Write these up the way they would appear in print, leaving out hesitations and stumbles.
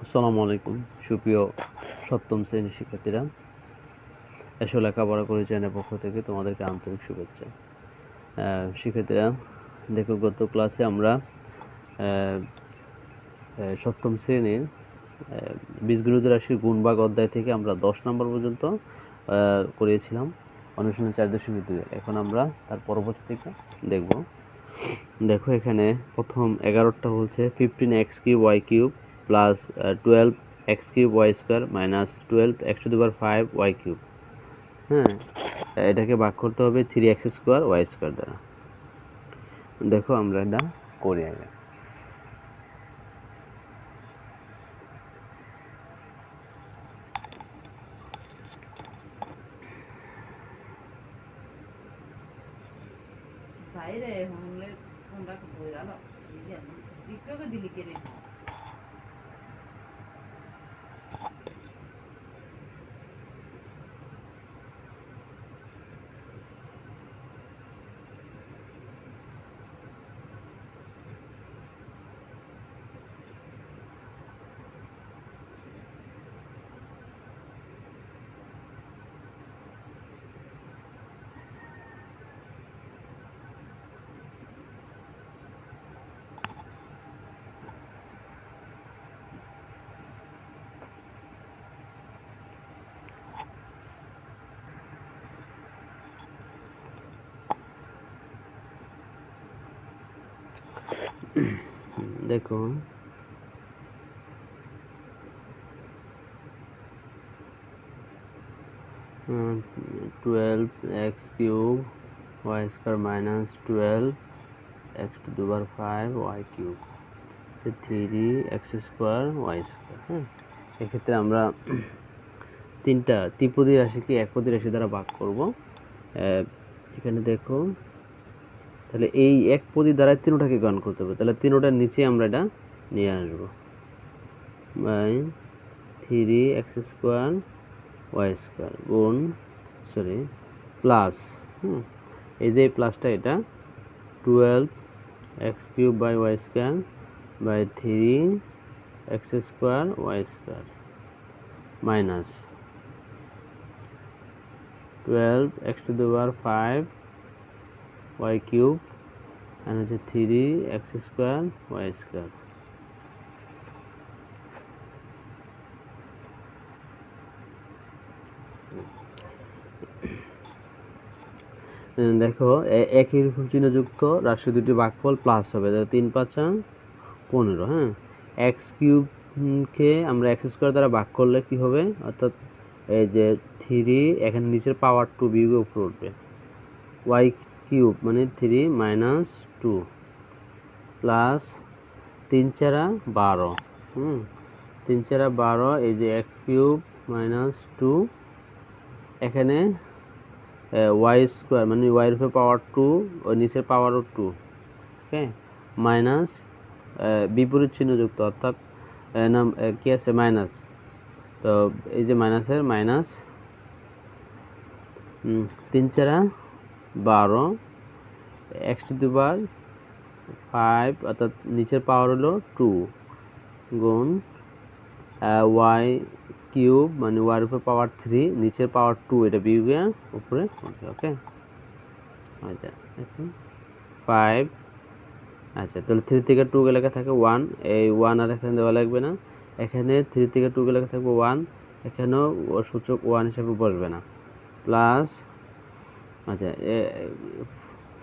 আসসালামু আলাইকুম সুপ্রিয় সপ্তম শ্রেণীর শিক্ষার্থীরা। এসো লেখাপড়া করে চ্যানেলের পক্ষ থেকে তোমাদেরকে আন্তরিক শুভেচ্ছা। শিক্ষার্থীরা দেখো, গত ক্লাসে আমরা সপ্তম শ্রেণীর বীজগণিত রাশির গুণভাগ অধ্যায় থেকে আমরা 10 নম্বর পর্যন্ত করিয়েছিলাম অনুশীলনী 4.2। এখন আমরা তার পরবর্তী থেকে দেখব। দেখো, এখানে প্রথম 11টা বলছে 15x³ plus 12x³ minus 12x⁵y³। হ্যাঁ, এটাকে ভাগ করতে হবে 3x² দ্বারা। দেখো আমরা এটা করি আগে। বাইরে হলে ফোনটা বইরা লো টিকটকে দিলি কে রে দেখো, হুম, 12x³ মাইনাস 12x⁵y³ 3x²y²। হ্যাঁ, এক্ষেত্রে আমরা তিনটা ত্রিপদী রাশিকে একপদী রাশি দ্বারা ভাগ করব। এখানে দেখো, তাহলে এই একপদী দ্বারা তিনটাকে গণ করতে হবে। তাহলে তিনটার নিচে আমরা এটা নিয়ে আসবো বাই 3x² গুণ প্লাস, এই যে প্লাসটা, এটা 12x³ by 3x² minus 12x⁵y³ আর হচ্ছে 3x²y²। দেখো, একই রকম চিহ্নযুক্ত রাশি দুটি ভাগফল প্লাস হবে, 3×5 = 15। হ্যাঁ, x³ আমরা x² দ্বারা ভাগ করলে কি হবে, অর্থাৎ এই যে 3, এখানে নিচের পাওয়ার 2 বিয়োগে উপরে উঠবে, y³ মানে 3 মাইনাস 2 প্লাস 3×4 = 12। 3×4 = 12। এই যে x³ মাইনাস 2, এখানে y² মানে y এর উপরে পাওয়ার 2 ও নিচের পাওয়ারও 2, ওকে, মাইনাস বিপরীত চিহ্নযুক্ত, অর্থাৎ নাম কি আছে, মাইনাস। তো এই যে মাইনাসের মাইনাস 3×4 = 12, x⁵, অর্থাৎ নিচের পাওয়ার হলো 2 গুণ y³ মানে y এর উপরে পাওয়ার 3, নিচের পাওয়ার 2, এটা বিয়োগে উপরে উঠবে, ওকে। আচ্ছা, এখন 5। আচ্ছা, তাহলে 3 থেকে 2 গেলে থাকে 1, এই 1 আর এখানে দেওয়া লাগবে না। এখানে 3 থেকে 2 গেলে থাকবে 1, এখানেও সূচক 1 হিসাবে বসবে না, প্লাস, আচ্ছা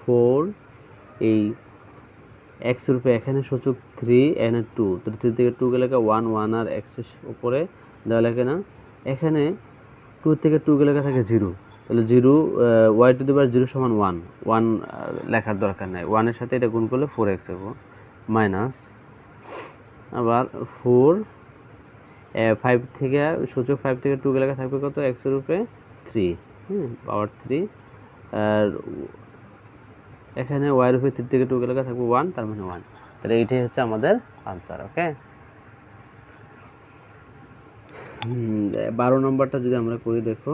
4, এই x এর উপরে এখানে সূচক 3, এখানে 2, তো 3 থেকে 2 গেলে 1, 1 আর x এর উপরে দেওয়া লাগে না। এখানে 2 থেকে 2 গেলে থাকে 0, তাহলে 0, y⁴ 0 = 1, 1 লেখার দরকার নাই, 1 এর সাথে এটা গুণ করলে 4x হবে, মাইনাস আবার 4, 5 থেকে সূচক 5 থেকে 2 গেলে থাকবে কত, x এর উপরে 3, পাওয়ার 3, আর এখানে y এর উপরে 3 থেকে 2 গেলে থাকবে 1, তার মানে 1। তাহলে এইটাই হচ্ছে আমাদের আনসার, ওকে। 12 নম্বরটা যদি আমরা করি, দেখো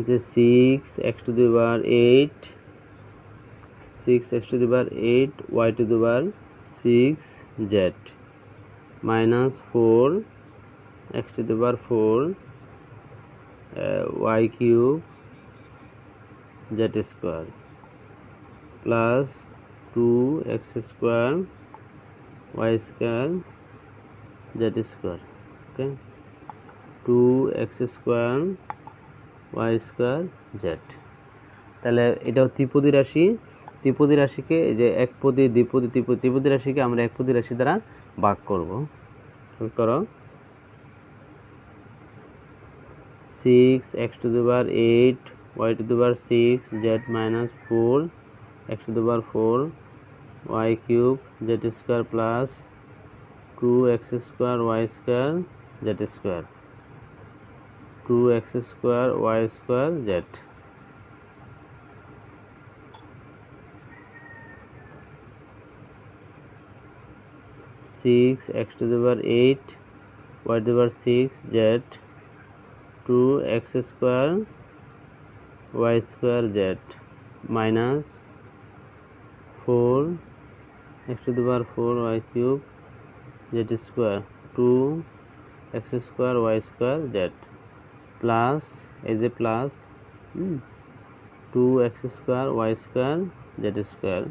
যে 6x⁸ 6 x to the power 8 y to the power 6 z minus 4 x to the power 4 y cube z square plus 2x square y square z square. Okay, 2x square y square z. তাহলে এটাও ত্রিপদী রাশি। ত্রিপদী রাশিকে এই যে একপদী দ্বিপদী ত্রিপদী রাশিকে আমরা একপদী রাশি দ্বারা ভাগ করব। করো 6 x to the power 8 y to the power 6 z minus 4 x to the power 4 y cube z square plus 2x square y square z square 2x square y square z 6 x to the power 8 y to the power 6 z 2x square y square z minus 4 x to the power 4 y cube z square 2 x square y square z plus is a plus 2x square y square z square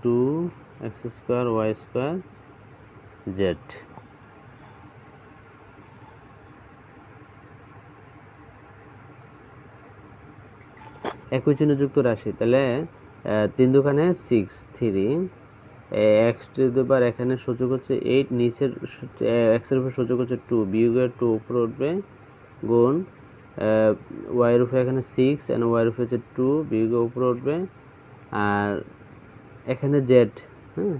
2x square y square z। একই চিহ্নযুক্ত রাশি, তাহলে 3 দোকানে 6 3 x two the পাওয়ার এখানে সূচক হচ্ছে 8 নিচের x এর উপর সূচক হচ্ছে 2 বিয়োগের 2 উপরে উঠবে গুণ y এর উপরে এখানে 6 and y এর উপরে হচ্ছে 2 বিয়োগের উপরে উঠবে আর এখানে z হ্যাঁ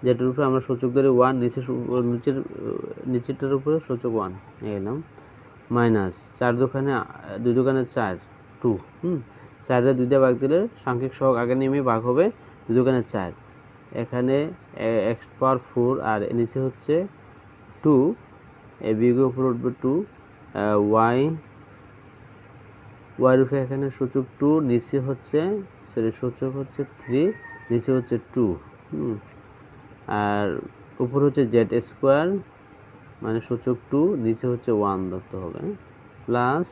z এর উপরে আমরা সূচক ধরে 1 নিচেরটার উপরে সূচক 1 নিয়ে গেলাম মাইনাস 4 দোকানে 2 দোকানে 4 2 4 এর 2 দিয়ে ভাগ দিলে সাংখ্যিক সহগ আগে নেমে ভাগ হবে 2 দোকানে 4 এখানে x পাওয়ার 4 আর নিচে হচ্ছে 2 এই বিয়োগের উপরে উঠবে 2 y এর উপরে এখানে সূচক 2 নিচে হচ্ছে সূচক হচ্ছে 3 নিচে হচ্ছে 2 আর উপরে হচ্ছে z স্কয়ার মানে সূচক 2 নিচে হচ্ছে 1 ধরতে হবে প্লাস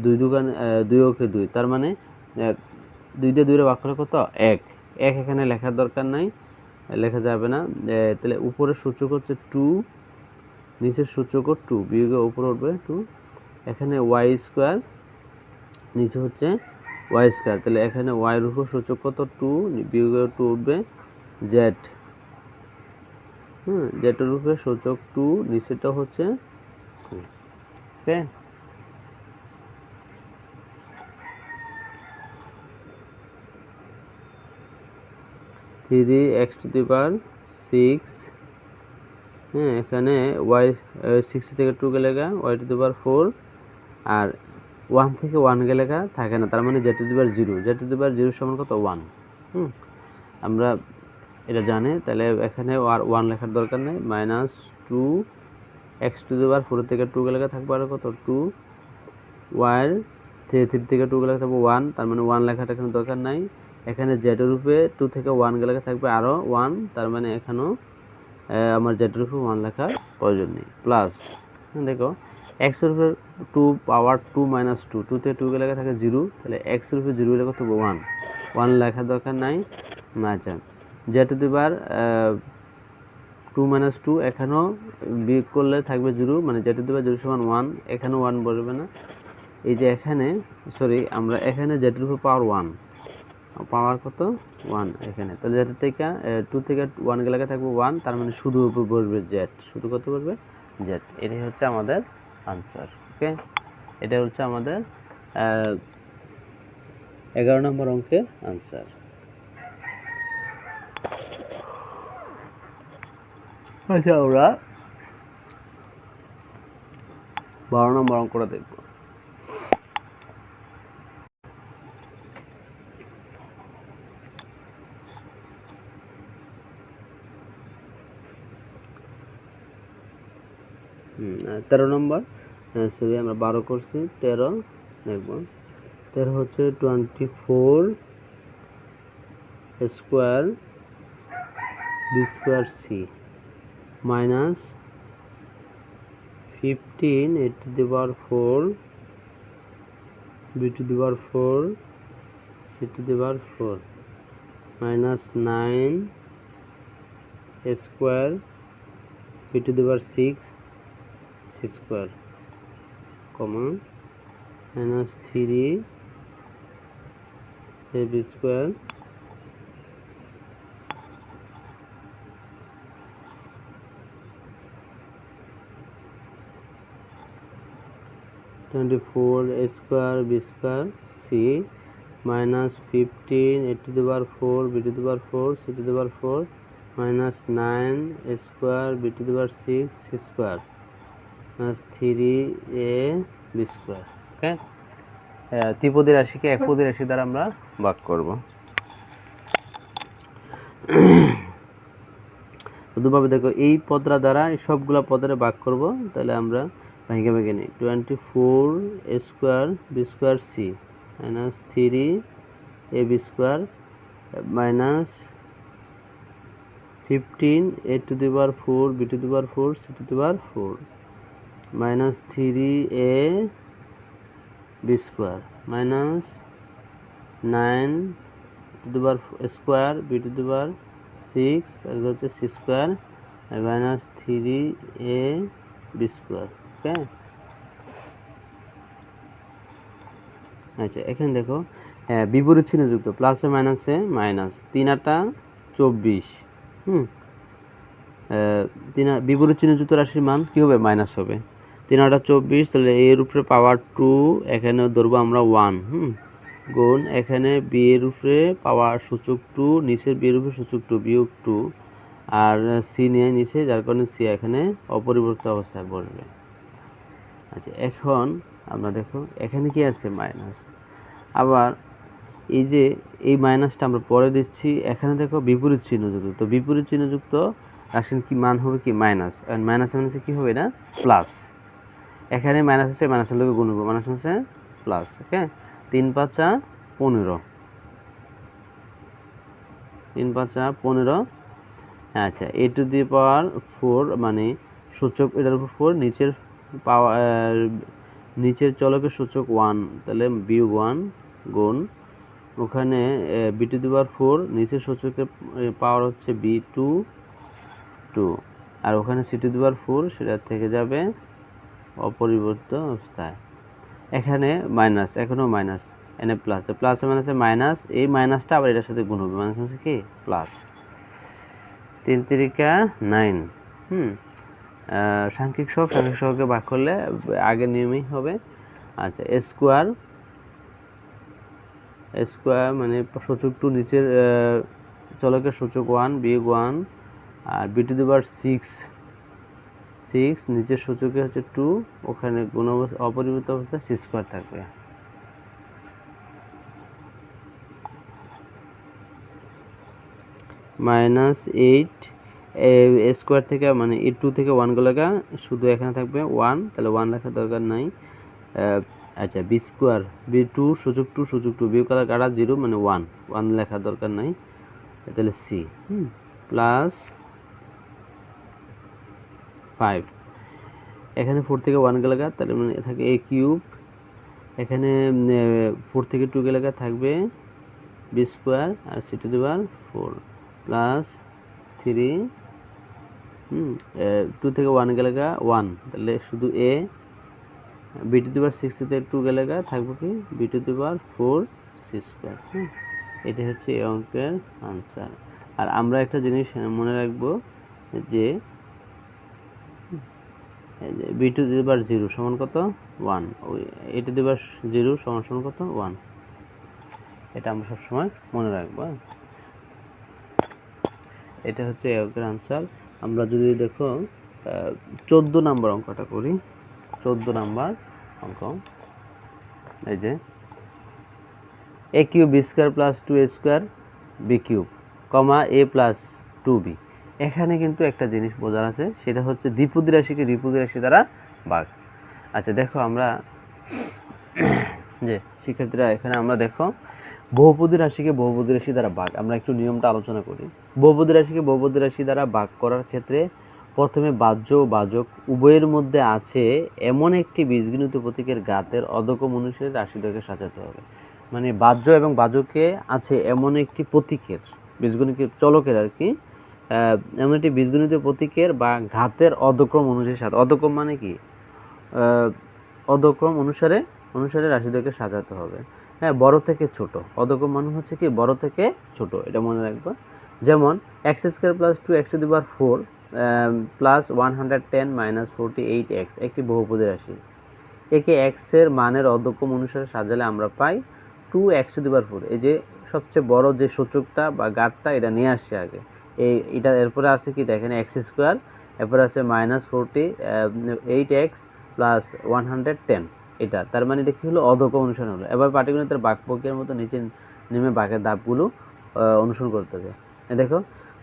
2 দোকানে 2 ওকে 2 তার মানে 2 দিয়ে 2 এর ভাগ করলে কত 1 এখানে লেখার দরকার নাই, লেখা যাবে না। তাহলে উপরের সূচক হচ্ছে 2 নিচের সূচকও 2 বিয়োগের উপরে উঠবে 2 এখানে y স্কয়ার নিচে হচ্ছে y স্কয়ার তাহলে এখানে y এর উপর সূচক কত 2 বিয়োগের 2 উঠবে z z এর উপরে সূচক 2 নিচেটা হচ্ছে 2 ওকে। থ্রি এক্স টু দি পাওয়ার 6 এখানে y 6 থেকে 2 গেলে y টু দি পাওয়ার 4 আর 1 থেকে 1 গেলে থাকে না তার মানে z to the power 0 z to the power 0 সমান কত 1 আমরা এটা জানি তাহলে এখানে আর 1 লেখার দরকার নেই minus 2 x two the power 4 থেকে 2 গেলে থাকবে আর কত 2 y 3 থেকে 2 গেলে থাকবে 1 তার মানে 1 লেখাটা এখানে দরকার নাই এখানে z এর উপরে 2 থেকে 1 গেলে থাকবে আরো 1 তার মানে এখানেও আমার z এর উপরে 1 লেখার প্রয়োজন নেই প্লাস দেখো x এর উপরে 2 পাওয়ার 2 মাইনাস 2 2 থেকে 2 গেলে থাকে 0 তাহলে x এর উপরে 0 লেখা হবে 1 1 লেখার দরকার নাই আচ্ছা z to the power 2 minus 2 এখানেও বিয়োগ করলে থাকবে 0 মানে z টু দি পাওয়ার 0 সমান 1 এখানেও 1 বসবে না এই যে এখানে সরি আমরা এখানে z এর উপর পাওয়ার 1 পাওয়ার কত 1 এখানে তাহলে z থেকে 2 থেকে 1 গেলে থাকবে 1 তার মানে শুধু উপর বসবে z শুধু কত বসবে z এটাই হচ্ছে আমাদের आंसर ওকে এটা হচ্ছে আমাদের 11 নম্বর অঙ্কের आंसर আচ্ছা আমরা 12 নম্বর অঙ্কটা দেখব तेरह नम्बर सॉरी আমরা 12 করছি 13 দেখব 13 হচ্ছে 24 square B square C minus 15 a to the power 4 b to the power 4 c to the power 4 minus 9 a square b to the power 6 c square comma minus 3 a b square (24) a square b square c minus 15 a to the power 4 b to the power 4 c to the power 4 minus 9 a square b to the power 6 c square minus 3 a b square. ওকে, ত্রিপদী রাশিকে একপদী রাশি দ্বারা আমরা ভাগ করব। দুভাবে দেখো, এই পদরা দ্বারা এই সবগুলা পদরে ভাগ করব, তাহলে আমরা ভেঙে ভেঙে নিই। 24 a square b square c minus 3 a b square minus 15 a to the power 4 b to the power 4 c to the power 4 minus 3 a b square minus 9 to the power square b to the power 6 আর হচ্ছে c square minus 3 a b square. ওকে, আচ্ছা এখানে দেখো বিপরীত চিহ্ন যুক্ত প্লাসে মাইনাসে minus 3 8 24 বিপরীত চিহ্ন যুক্ত রাশির মান কি হবে? মাইনাস হবে। 3 8 24, তাহলে এর উপরে পাওয়ার 2, এখানে ধরবো আমরা 1 গুণ এখানে বি এর উপরে পাওয়ার সূচক 2, নিচের বি এর উপরে সূচক 2 বিয়োগ 2 আর সি নিয়ে নিচে, যার কারণে সি এখানে অপরিবর্তিত অবস্থায় বসবে। আচ্ছা এখন আমরা দেখো এখানে কি আছে? মাইনাস। আবার এই যে এই মাইনাসটা আমরা পরে দিচ্ছি, এখানে দেখো বিপরীত চিহ্নযুক্ত, তো বিপরীত চিহ্নযুক্ত রাশির কি মান হবে? কি? মাইনাস। আর মাইনাস মাইনাসে কি হবে? না প্লাস। এখানে মাইনাস আছে, মাইনাসের লোকে গুণ করবো, মাইনাস মাইনাসে প্লাস। ওকে, 3 5 15, 3 5 15। আচ্ছা, এ টু দি পাওয়ার 4 মানে সূচক এটার উপর 4, নিচের পাওয়ার নিচের চলকের সূচক 1, তাহলে বিয়োগ 1 গুণ ওখানে বি টু দি পাওয়ার 4, নিচের সূচকের পাওয়ার হচ্ছে বি 2 আর ওখানে সি টু দি পাওয়ার 4, সেটা থেকে যাবে অপরিবর্তিত অবস্থায়। এখানে মাইনাস, এখনও মাইনাস, এনে প্লাস, প্লাসে মাইনাসে মাইনাস, এই মাইনাসটা আবার এটার সাথে গুণ হবে, মাইনাস হচ্ছে কি প্লাস। 3 3 9। সাংখ্যিক সহগকে ভাগ করলে আগের নিয়মই হবে। আচ্ছা, স্কোয়ার মানে সূচক 2, নিচের চলকের সূচক 1 বিয়োগ 1 আর বি টু দি পাওয়ার 6, নিচের সূচকে হচ্ছে 2, ওখানে গুণ অপরিবর্তিত অবস্থায় সি স্কোয়ার থাকবে। মাইনাস 8 স্কোয়ার থেকে মানে 2 থেকে 1 লেখা, শুধু এখানে থাকবে 1, তাহলে 1 লেখার দরকার নাই। আচ্ছা, বি স্কোয়ার বি 2 সূচক 2 বিয়োগ করা কাটা 0 মানে 1 লেখার দরকার নাই, তাহলে সি প্লাস 5। এখানে 4 থেকে 1 লেখা, তাহলে মানে থাকে a কিউব। এখানে 4 থেকে 2 লেখা থাকবে বি স্কোয়ার আর C to the power 4 plus 3 2 থেকে 1 লেখা 1, তাহলে শুধু এ বি টু দি পাওয়ার 6 থেকে 2 লেখা থাকবে কি B to the power 4 C square. এটা হচ্ছে এই অঙ্কের আনসার। আর আমরা একটা জিনিস মনে রাখবো যে বি টু দি পাওয়ার 0 সমান কত? 1, এ টু দি পাওয়ার 0 সমান কত? 1। এটা আমরা সবসময় মনে রাখবো। এটা হচ্ছে এই অঙ্কের আনসার। আমরা যদি দেখো 14 নম্বর অঙ্কটা করি, 14 নম্বর অঙ্ক, এই যে a cube b square plus 2a square b cube comma a plus 2b। এখানে কিন্তু একটা জিনিস বোঝার আছে, সেটা হচ্ছে দ্বিপদী রাশিকে দ্বিপদী রাশি দ্বারা ভাগ। আচ্ছা দেখো, আমরা যে শিক্ষার্থীরা এখানে আমরা দেখো বহুপদী রাশিকে বহুপদী রাশি দ্বারা ভাগ, আমরা একটু নিয়মটা আলোচনা করি। বহুপদী রাশিকে বহুপদী রাশি দ্বারা ভাগ করার ক্ষেত্রে প্রথমে বাহ্য ও ভাজক উভয়ের মধ্যে আছে এমন একটি বীজগণিত প্রতীকের ঘাতের অধকম অনুসারে রাশিদ্বয়কে সাজাতে হবে। মানে বাহ্য এবং ভাজকে আছে এমন একটি প্রতীকের বীজগণিত চলকের আর কি, এমন একটি বীজগণিত প্রতীকের বা ঘাতের অধক্রম অনুসারে অধক্রম মানে কি, অধক্রম অনুসারে রাশিদ্বয়কে সাজাতে হবে। হ্যাঁ, বড় থেকে ছোট, অধক্রম মানে হচ্ছে কি বড় থেকে ছোট, এটা মনে রাখবা। যেমন x square plus 2x two the power 4 plus 110 minus 48x একটি বহুপদী রাশি। একে এক্স এর মানের অধক্রম অনুসারে সাজালে আমরা পাই 2x টু দি পাওয়ার 4। এই যে সবচেয়ে বড় যে সূচকটা বা ঘাতটা এটা নিয়ে আসছে আগে, এটা এরপরে আছে কি দেখেন এক্স স্কোয়ার, এরপরে আছে মাইনাস 48x প্লাস 110, এটা তার মানে এটা কি হলো অধক্রম অনুসরণ হলো। এবার পাটিগণিতের বাক প্রক্রিয়ার মতো নিচে নেমে বাকের ধাপগুলো অনুসরণ করতে হবে। দেখো,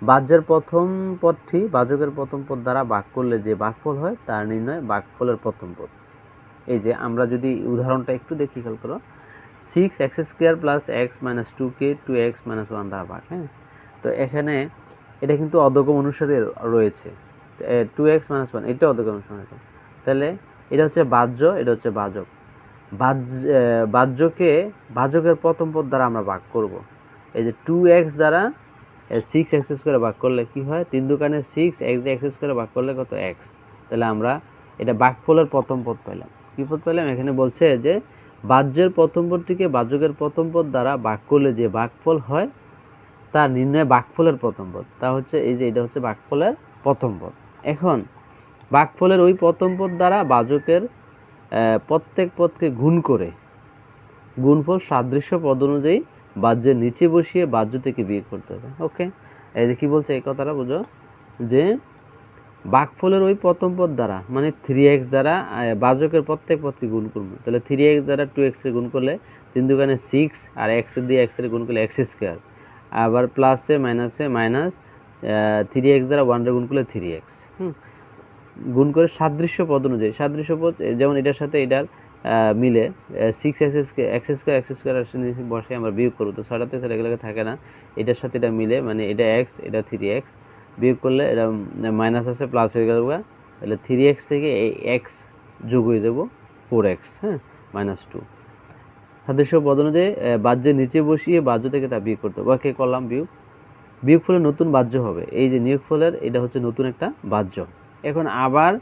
বাহ্যের প্রথম পদটি ভাজকের প্রথম পদ দ্বারা ভাগ করলে যে ভাগফল হয় তার নির্ণয় ভাগফলের প্রথম পদ। এই যে আমরা যদি উদাহরণটা একটু দেখি, খেয়াল করো, 6x square plus x minus 2কে 2x মাইনাস 1 দ্বারা ভাগ। হ্যাঁ, তো এখানে এটা কিন্তু অধক্রম অনুসারে রয়েছে, 2x মাইনাস 1 এটা অধক্রম অনুসারে রয়েছে। তাহলে এটা হচ্ছে বাহ্য, এটা হচ্ছে ভাজক। ভাজ্যকে ভাজকের প্রথম পদ দ্বারা আমরা ভাগ করব। এই যে 2x দ্বারা 6x স্কোয়ারে ভাগ করলে কি হয়, 3 দুকানে 6, x দিয়ে x স্কোয়ারে ভাগ করলে কত x। তাহলে আমরা এটা ভাগফলের প্রথম পদ পেলাম। কি পদ পেলাম, এখানে বলছে যে ভাজ্যের প্রথম পদটিকে ভাজকের প্রথম পদ দ্বারা ভাগ করলে যে ভাগফল হয় তার নির্ণয় ভাগফলের প্রথম পদ। তা হচ্ছে এই যে এটা হচ্ছে ভাগফলের প্রথম পদ। এখন ভাগফলের ওই প্রথম পদ দ্বারা ভাজকের প্রত্যেক পদকে গুণ করে গুণফল সাদৃশ্য পদ অনুযায়ী বাহ্যের নিচে বসিয়ে বাহ্য থেকে বিয়োগ করতে হবে। ওকে, এই যে কি বলছে এই কথাটা বুঝো, যে ভাগফলের ওই প্রথম পদ দ্বারা মানে 3x দ্বারা ভাজকের প্রত্যেক পদকে গুণ করবো। তাহলে 3x দ্বারা 2x এর গুণ করলে 3 দুগুণে 6, আর x দিয়ে x এর গুণ করলে x স্কোয়ার, আবার প্লাসে মাইনাসে মাইনাস, 3x দ্বারা 1 এর গুণ করলে 3x। গুণ করে সাদৃশ্য পদ অনুযায়ী, সাদৃশ্য পদ যেমন এটার সাথে এটার মিলে 6x স্কোয়ার বসে আমরা বিয়োগ করবো। তো ছয়টাতে এগুলোকে থাকে না, এটার সাথে এটা মিলে মানে এটা x, এটা 3x, বিয়োগ করলে এটা মাইনাস আছে প্লাস হয়ে গেল। তাহলে 3x থেকে এই x যোগ হয়ে যাব 4x, হ্যাঁ, মাইনাস 2। সাদৃশ্য পদ অনুযায়ী বাহ্যের নিচে বসিয়ে বাহ্য থেকে তা বিয়োগ করতে হবে। ওকে, করলাম বিয়োগ। বিয়োগফলের নতুন বাহ্য হবে, এই যে নিয়োগফলের এটা হচ্ছে নতুন একটা বাহ্য। এখন আবার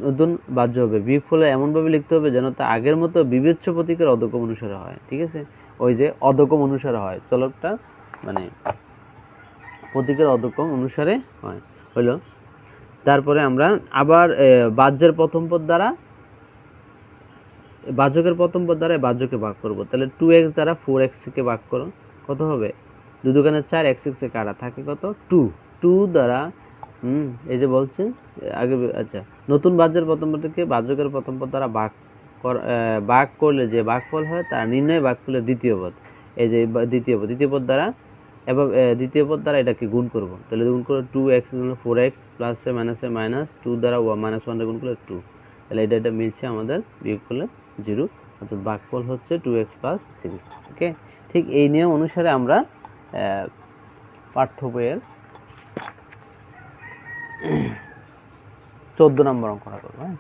নতুন বাহ্য হবে। বিয়োগফলে এমনভাবে লিখতে হবে যেন তা আগের মতো বিবেচ্য প্রতীকের অধক্রম অনুসারে হয়। ঠিক আছে, ওই যে অধক্রম অনুসারে হয়, চলকটা মানে প্রতীকের অধক্রম অনুসারে হয় হলো। তারপরে আমরা আবার বাহ্যের প্রথম পদ দ্বারা ভাজকের প্রথম পদ দ্বারা ভাজ্যকে ভাগ করব। তাহলে 2x দ্বারা 4x কে ভাগ করো, কত হবে, 2 দুগুণে 4, x এ কাটা থাকে কত 2 দ্বারা এই যে বলছে আগে। আচ্ছা, নতুন ভাজ্যের প্রথম পদকে ভাজকের প্রথম পদ দ্বারা ভাগ করলে যে ভাগফল হয় তার নির্ণয় ভাগফলের দ্বিতীয় পদ। এই যে দ্বিতীয় পদ দ্বারা এবার দ্বিতীয় পদ দ্বারা এটাকে গুণ করব। তাহলে গুণ করে 2x 4x প্লাসে মাইনাসে মাইনাস 2 দ্বারা মাইনাস 1 গুণ করলে 2। তাহলে এটা মিলছে আমাদের, বিয়োগ করলে 0, অর্থাৎ ভাগফল হচ্ছে 2x প্লাস 3। ওকে, ঠিক এই নিয়ম অনুসারে আমরা পাঠ্য বইয়ের 14 নম্বর অঙ্কটা করবো। হ্যাঁ,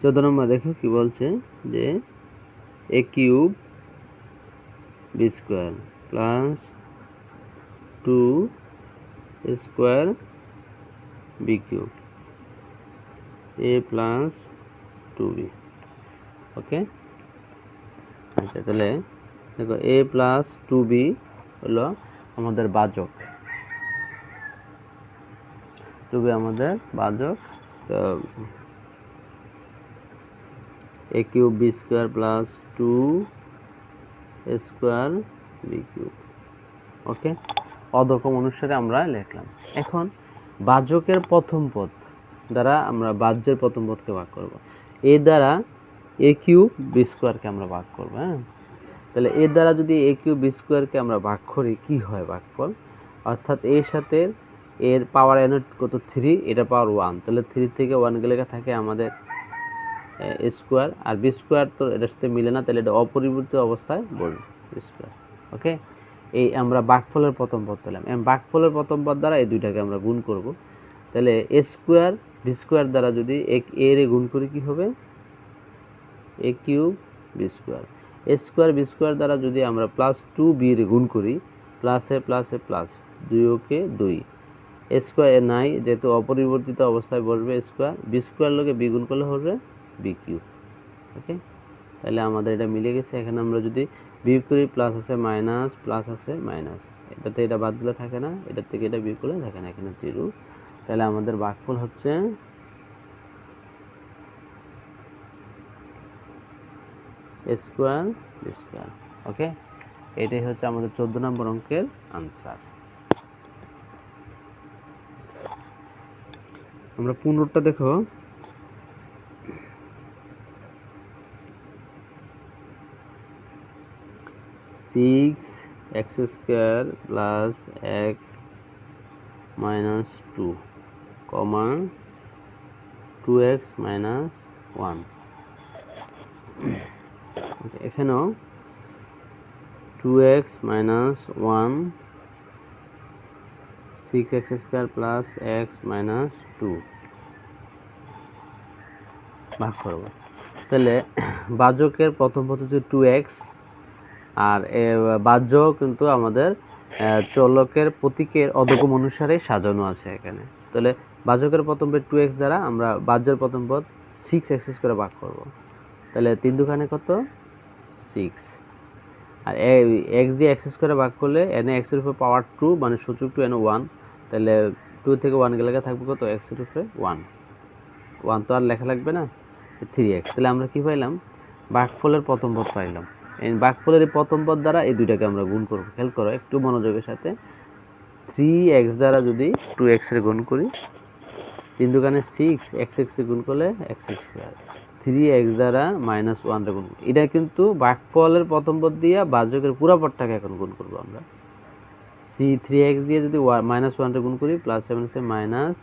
চোদ্দ নম্বর দেখো কি বলছে, যে a cube b square plus 2 square b cube a plus 2b। ওকে, আচ্ছা, তাহলে দেখো a প্লাস 2b হলো আমাদের ভাজক, 2b আমাদের ভাজক। তো a cube b square plus 2 square b cube. Okay, অধক্রম অনুসারে আমরা লিখলাম। এখন ভাজকের প্রথম পদ দ্বারা আমরা ভাজ্যের প্রথম পদকে ভাগ করব। এ দ্বারা a কিউব b স্কোয়ারকে আমরা ভাগ করব। হ্যাঁ, তাহলে এর দ্বারা যদি a কিউব b স্কোয়ারকে আমরা ভাগ করি কি হয় ভাগফল, অর্থাৎ এর সাথে এর পাওয়ার এন কত 3, এটা পাওয়ার 1, তাহলে 3 থেকে 1 গেলে থাকে আমাদের এ স্কোয়ার, আর বি স্কোয়ার তো এটার সাথে মিলে না, তাহলে এটা অপরিবর্তিত অবস্থায় বলবো স্কোয়ার। ওকে, এই আমরা ভাগফলের প্রথম পদ পেলাম। ভাগফলের প্রথম পদ দ্বারা এই দুইটাকে আমরা গুণ করব, তাহলে এ স্কোয়ার বি স্কোয়ার দ্বারা যদি এর গুণ করি কি হবে, এ কিউব বি স্কোয়ার। এ স্কোয়ার বি স্কোয়ার দ্বারা যদি আমরা প্লাস 2b এর গুণ করি, প্লাস এ প্লাস 2 ওকে 2, এ স্কোয়ার নাই যেহেতু অপরিবর্তিত অবস্থায় বসবে স্কোয়ার, বি স্কোয়ার লোকে বি গুণ করলে হবে বি কিউব। ওকে, তাহলে আমাদের এটা মিলে গেছে। এখানে আমরা যদি বিয়োগ করি, প্লাস আছে মাইনাস, প্লাস আছে মাইনাস, এটাতে এটা বাদ দিলে থাকে না, এটার থেকে এটা বিয়োগ করলে থাকে না, এখানে 0। তাহলে আমাদের ভাগফল হচ্ছে স্কোয়ার বি স্কোয়ার। ওকে, এটাই হচ্ছে আমাদের 14 নম্বর অঙ্কের আনসার। আমরা 15টা দেখো। Six x square plus x minus 2 কমা 2x মাইনাস 1। আচ্ছা, এখানেও 2x minus 1, 6x square plus x minus 2 ভাগ করব। তাহলে ভাজকের প্রথম পদ হচ্ছে 2x, আর বাহ্য কিন্তু আমাদের চলকের প্রতীকের অধগম অনুসারে সাজানো আছে এখানে। তাহলে ভাজকের প্রথম পদ 2x দ্বারা আমরা বাহ্যের প্রথম পদ 6x করে ভাগ করব। তাহলে 3 দুখানে কত 6, আর x দিয়ে x স্কোয়ারে ভাগ করলে এনে x এর উপর পাওয়ার 2 মানে সূচক 2 এনে 1, তাহলে 2 থেকে 1 গেলে থাকবে কত x এর উপরে 1 তো আর লেখা লাগবে না, 3x। তাহলে আমরা কি পাইলাম, ভাগফলের প্রথম পদ পাইলাম। এই ভাগফলের এই প্রথম পদ দ্বারা এই দুইটাকে আমরা গুণ করব। খেয়াল করো একটু মনোযোগের সাথে, 3x দ্বারা যদি 2x এর গুণ করি, 3 দুগুণে 6, x এর গুণ করলে x স্কোয়ার, 3x দ্বারা মাইনাস 1 এর গুণ, এটা কিন্তু ভাগফলের প্রথম পদ দিয়ে ভাজকের পুরো পদটাকে এখন গুণ করব আমরা। 3x দিয়ে যদি মাইনাস 1 এর গুণ করি, প্লাস 7 আছে মাইনাস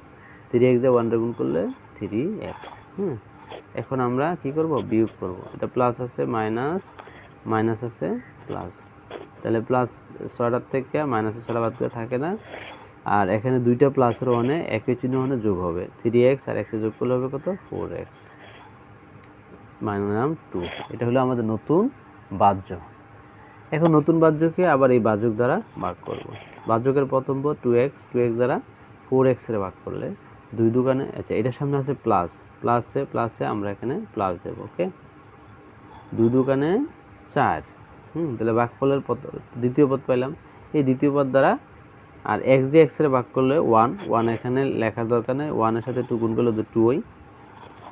3x দিয়ে 1 এর গুণ করলে 3x। এখন আমরা কি করব, বিয়োগ করব। এটা প্লাস আছে মাইনাস, মাইনাস আছে প্লাস, তাহলে প্লাস 6টার থেকে মাইনাসের 6টা বাদ করে থাকে না, আর এখানে দুইটা প্লাসের ওয়ানে একই চিহ্ন ওয়ানে যোগ হবে, 3x আর x যোগ করলে হবে কত 4x মাইনাস 2। এটা হলো আমাদের নতুন ভাজ্য। এখন নতুন ভাজ্যকে আবার এই ভাজক দ্বারা ভাগ করব। ভাজকের প্রথম পদ 2x দ্বারা 4x এর ভাগ করলে 2 দুগুণে, আচ্ছা এটার সামনে আছে প্লাস, প্লাসে আমরা এখানে প্লাস দেব। ওকে, 2 দুগুণে 4, তাহলে ভাগফলের দ্বিতীয় পদ পাইলাম। এই দ্বিতীয় পদ দ্বারা আর x দিয়ে x এর ভাগ করলে 1 এখানে লেখার দরকার নেই, 1 এর সাথে 2 গুণ করলে 2y,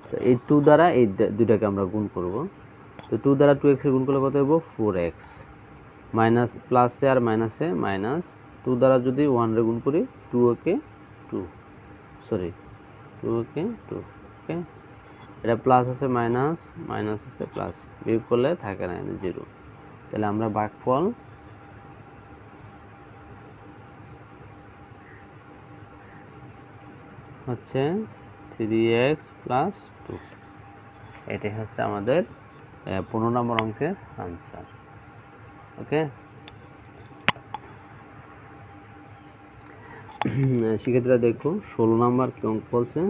তো এই 2 দ্বারা এই দুইটাকে আমরা গুণ করব। তো 2 দ্বারা 2x এর গুণ করলে কত হবে 4x, মাইনাস প্লাসে আর মাইনাসে মাইনাস, 2 দ্বারা যদি 1 এর গুণ করি 2 ওকে 2, সরি 2 ওকে 2। ওকে, এটা প্লাস আছে মাইনাস, মাইনাস আছে প্লাস, বিয়োগ করলে থাকে না 0। তাহলে আমরা ভাগফল হচ্ছে 3x প্লাস 2। এটাই হচ্ছে আমাদের 15 নম্বর অঙ্কের আনসার। ওকে, শিক্ষার্থীরা দেখো 16 নম্বর কি অঙ্ক বলছে।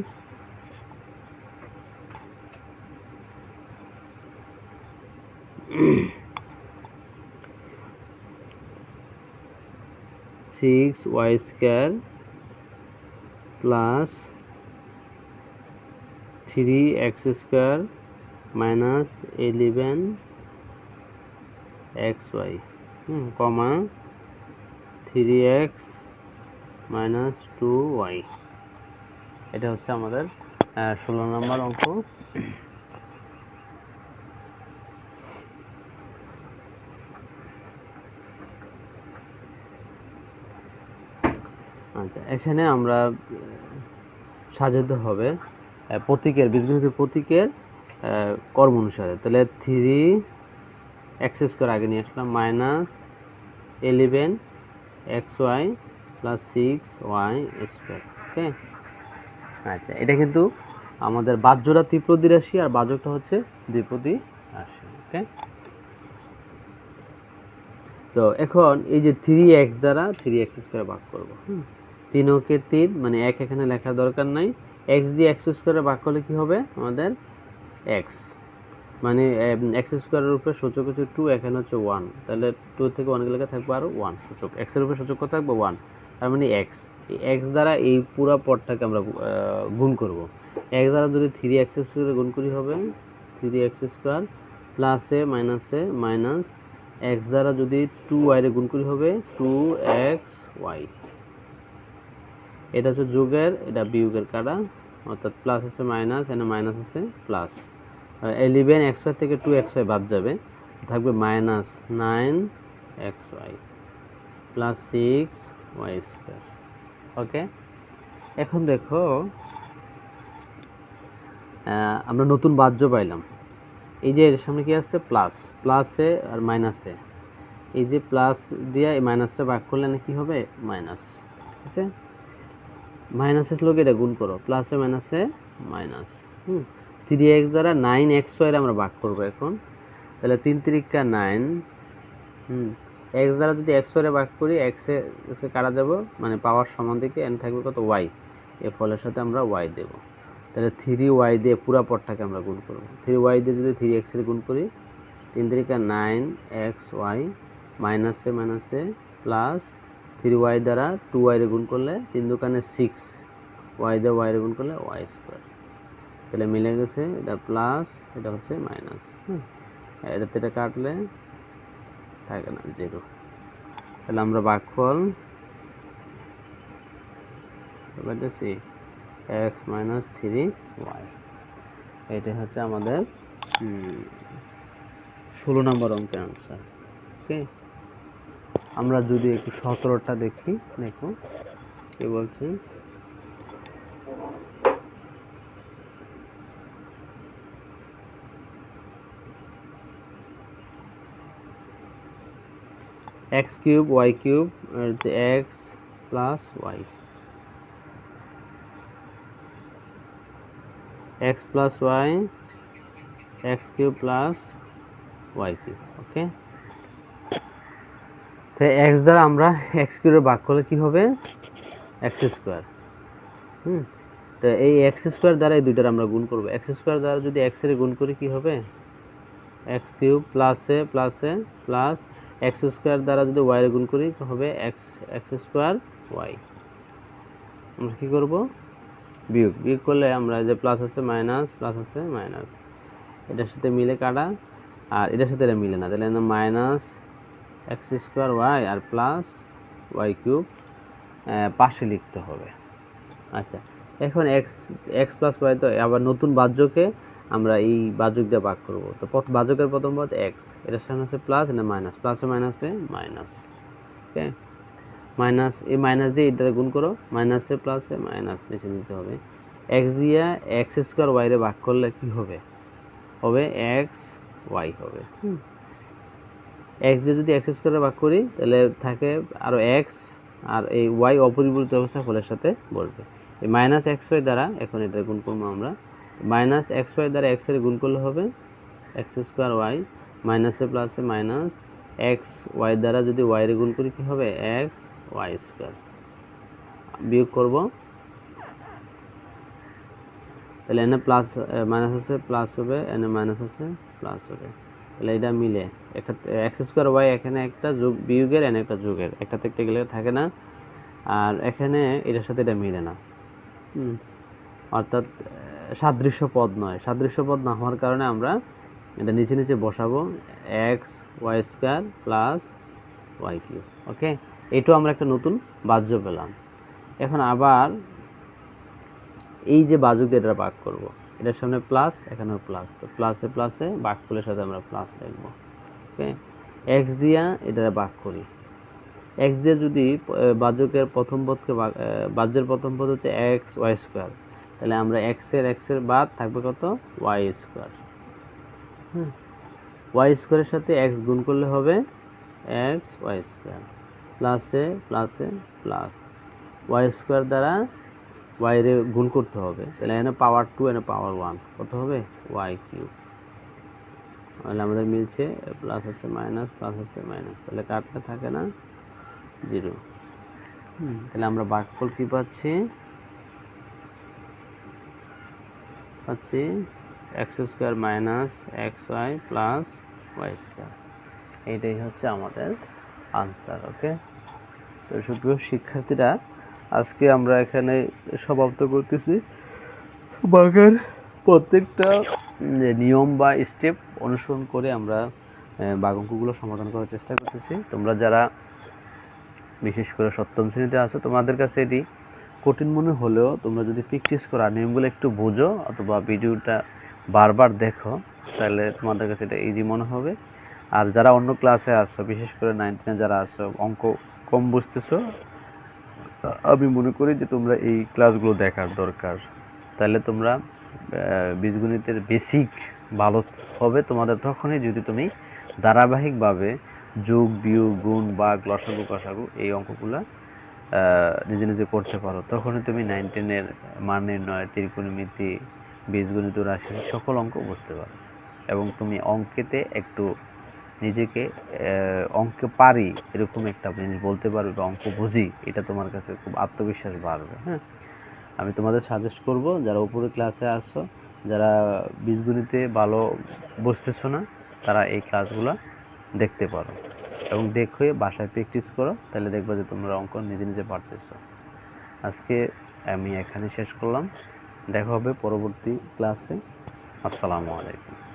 Six Y square plus 3x square minus 11xy comma 3x minus 2y। এটা হচ্ছে আমাদের 16 নম্বর অঙ্ক। আচ্ছা, এখানে আমরা সাজাতে হবে প্রতীকের বীজগণিত প্রতীকের কর্ম অনুসারে। তাহলে 3x স্কোয়ার আগে নিয়ে আসলাম, minus 11xy plus 6y square. Okay, আচ্ছা এটা কিন্তু আমাদের বাহ্যটা ত্রিপদী রাশি আর বাহ্যকটা হচ্ছে দ্বিপদী রাশি। ওকে, তো এখন এই যে 3x দ্বারা 3x স্কোয়ার ভাগ করবো। 3 ওকে 3 মানে 1 এখানে লেখার দরকার নাই। x দিয়ে x স্কোয়ারে ভাগ করলে কি হবে আমাদের x, মানে এক্স স্কোয়ারের উপরে সূচক হচ্ছে 2, এখানে হচ্ছে 1, তাহলে 2 থেকে 1 গেলে থাকবে আরও 1 সূচক, x এর উপরে সূচক কত থাকবে 1, তার মানে x, এই x দ্বারা এই পুরো পদটাকে আমরা গুণ করব। x দ্বারা যদি 3x স্কোয়ারে গুণ করি হবে 3x স্কোয়ার প্লাসে মাইনাসে মাইনাস, x দ্বারা যদি 2y রে গুণ করি হবে 2xy। এটা হচ্ছে যোগের, এটা বিয়োগের কাটা, অর্থাৎ প্লাস আছে মাইনাস, এখানে মাইনাস আছে প্লাস। 11xy থেকে 2xy বাদ যাবে, থাকবে minus 9xy plus 6y square. ওকে, এখন দেখো আমরা নতুন বাহ্য পাইলাম। এই যে এর সামনে কি আছে প্লাস, প্লাসে আর মাইনাসে, এই যে প্লাস দিয়ে এই মাইনাসটা ভাগ করলে না কি হবে মাইনাস, ঠিক আছে। মাইনাসের লোকে এটা গুণ করো, প্লাসে মাইনাসে মাইনাস। 3x দ্বারা 9xy আমরা ভাগ করবো এখন, তাহলে 3 3 9। x দ্বারা যদি xy ভাগ করি x এ কাটা যাব, মানে পাওয়ার সমান দিকে n থাকবে কত y, এর ফলের সাথে আমরা y দেব, তাহলে 3y দিয়ে পুরা পদটাকে আমরা গুণ করব। 3y দিয়ে যদি 3x এর গুণ করি 3 3 9xy মাইনাসে মাইনাসে প্লাস 3y দ্বারা 2y রে গুণ করলে 3 2 6, y দিয়ে y রে গুণ করলে y স্কোয়ার, তাহলে মিলে গেছে, এটা প্লাস এটা হচ্ছে মাইনাস। এটাতে এটা কাটলে থাকে না 0, তাহলে আমরা ভাগফল পাইতেছি x মাইনাস 3y। এটা হচ্ছে আমাদের 16 নম্বর অঙ্কের আনসার। ওকে, আমরা যদি একটু 17টা দেখি, দেখো কি বলছে। x cube y cube x plus y, x plus y x cube plus y cube. Okay, তো x দ্বারা আমরা x কিউবের ভাগ করলে কি হবে x স্কোয়ার। তো এই x স্কোয়ার দ্বারা এই দুইটার আমরা গুণ করব। x স্কোয়ার দ্বারা যদি x এর গুণ করি কি হবে x কিউব প্লাসে প্লাসে প্লাস, x স্কোয়ার দ্বারা যদি y এর গুণ করি হবে x স্কোয়ার y। আমরা কি করব বিয়োগ, বিয়োগ করলে আমরা যে প্লাস আছে মাইনাস, প্লাস আছে মাইনাস, এটার সাথে মিলে কাটা, আর এটার সাথে এটা মিলে না, তাহলে মাইনাস x স্কোয়ার y আর প্লাস y কিউব পাশে লিখতে হবে। আচ্ছা, এখন x প্লাস y, তো আবার নতুন বাহ্যকে আমরা এই বাহ্যক দিয়ে ভাগ করব। তো বাহ্যকের প্রথম পদ x, এটার সামনে আছে প্লাস, এটা মাইনাস, প্লাসে মাইনাসে মাইনাস। ওকে, মাইনাস, এই মাইনাস দিয়ে এটা গুণ করো, মাইনাসে প্লাসে মাইনাস নিচে নিতে হবে। x দিয়ে x স্কোয়ার y রে ভাগ করলে কি হবে হবে x y হবে। x দিয়ে যদি x স্কোয়ারে ভাগ করি তাহলে থাকে আরও x, আর এই y অপরিবর্তিত অবস্থায় ফলের সাথে বসবে। এই মাইনাস এক্স ওয়াই দ্বারা এখন এটা গুণ করবো আমরা, মাইনাস এক্স ওয়াই দ্বারা এক্স এর গুণ করলে হবে এক্স স্কোয়ার ওয়াই, মাইনাসে প্লাসে মাইনাস এক্স ওয়াই দ্বারা যদি ওয়াই এর গুণ করি কি হবে এক্স ওয়াই স্কোয়ার, বিয়োগ করব তাহলে এনে প্লাস মাইনাস আছে প্লাস হবে, এনে মাইনাস আছে প্লাস হবে, তাহলে এটা মিলে একটা এক্স স্কোয়ার ওয়াই, এখানে একটা যোগ বিয়োগের এনে একটা যোগের, একটাতে একটা গেলে থাকে না, আর এখানে এটার সাথে এটা মিলে না, অর্থাৎ সাদৃশ্য পদ নয়, সাদৃশ্য পদ না হওয়ার কারণে আমরা এটা নিচে নিচে বসাবো x y square plus y cube. Okay, এটাও আমরা একটা নতুন বাহ্য পেলাম। এখন আবার এই যে বাহ্যক দিয়ে এটা ভাগ করবো, এটার সামনে প্লাস এখানেও প্লাস, তো প্লাসে প্লাসে ভাগফলের সাথে আমরা প্লাস লিখবো। ওকে, এক্স দিয়া এটা ভাগ করি, এক্স দিয়ে যদি বাহ্যকের প্রথম পদকে বাহ্যের প্রথম পদ হচ্ছে এক্স ওয়াই স্কোয়ার, তাহলে আমরা এক্সের বাদ থাকবে কত ওয়াই স্কোয়ার। ওয়াই স্কোয়ারের সাথে এক্স গুণ করলে হবে এক্স ওয়াই স্কোয়ার, প্লাসে প্লাসে প্লাস, ওয়াই স্কোয়ার দ্বারা ওয়াইরে গুণ করতে হবে, তাহলে এখানে পাওয়ার 2 এখানে পাওয়ার 1 কত হবে ওয়াই কিউব। তাহলে আমাদের মিলছে প্লাস আছে মাইনাস, প্লাস আছে মাইনাস, তাহলে কাটলে থাকে না 0। তাহলে আমরা ভাগফল কি পাচ্ছি X square minus X Y plus Y square, এইটাই হচ্ছে আমাদের আনসার। ওকে, তো সুপ্রিয় শিক্ষার্থীরা, আজকে আমরা এখানে সমাপ্ত করতেছি। ভাগের প্রত্যেকটা নিয়ম বা স্টেপ অনুসরণ করে আমরা ভাগ অঙ্কগুলো সমাধান করার চেষ্টা করতেছি। তোমরা যারা বিশেষ করে সপ্তম শ্রেণীতে আছো, তোমাদের কাছে এটি কঠিন মনে হলেও তোমরা যদি প্র্যাকটিস করো আর নিয়মগুলো একটু বোঝো অথবা ভিডিওটা বারবার দেখো, তাহলে তোমাদের কাছে এটা ইজি মনে হবে। আর যারা অন্য ক্লাসে আসছো, বিশেষ করে 9-10 যারা আসছো, অঙ্ক কম বুঝতেছো, আমি মনে করি যে তোমরা এই ক্লাসগুলো দেখার দরকার। তাহলে তোমরা বীজগণিতের বেসিক ভালো হবে তোমাদের তখনই যদি তুমি ধারাবাহিকভাবে যোগ বিয়োগ গুণ ভাগ লসাগু কষাগু এই অঙ্কগুলো নিজে নিজে করতে পারো। তখনই তুমি 9-10-এর মান নির্ণয়, ত্রিকোণমিতি, বীজগণিত, রাশি সকল অঙ্ক বুঝতে পারো এবং তুমি অঙ্কেতে একটু নিজেকে অঙ্ক পারি এরকম একটা জিনিস বলতে পারবে বা অঙ্ক বুঝি, এটা তোমার কাছে খুব আত্মবিশ্বাস বাড়বে। হ্যাঁ, আমি তোমাদের সাজেস্ট করব যারা উপরে ক্লাসে আসছো, যারা বীজগণিতে ভালো বুঝতেছো না, তারা এই ক্লাসগুলো দেখতে পারো এবং দেখে বাসায় প্র্যাকটিস করো, তাহলে দেখবে যে তোমরা অঙ্ক নিজে নিজে পারতেছো। আজকে আমি এখানে শেষ করলাম, দেখা হবে পরবর্তী ক্লাসে। আসসালামু আলাইকুম।